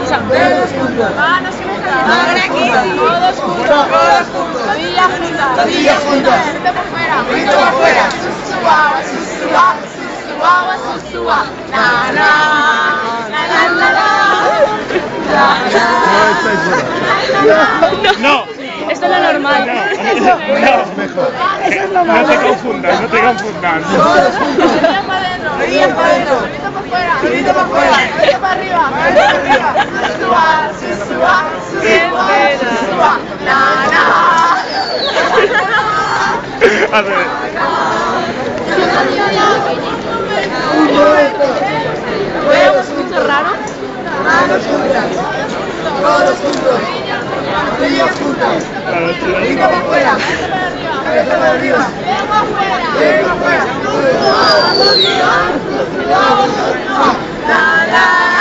derecha. Dedos juntos. Manos juntas. Manos juntas. Todos juntos. Todos juntos. Rodillas juntas. Rodillas juntas. Frente por fuera. Frente por fuera. Susua, susua, susua, susua. Na, na, na, na, na, na. No. Esto es lo normal. Mejor. No te confundas, no te confundas. Rodillas para adentro. Rodillas para adentro. Frente por fuera. Frente por fuera. Frente para arriba. Frente para arriba. Susua, susua, susua, susua. Na, na. A ver. ¿Veo mucho raro? Manos juntas. Todos juntos. Rodillas juntas. Frente por fuera. Frente para arriba. Frente por fuera. La, la.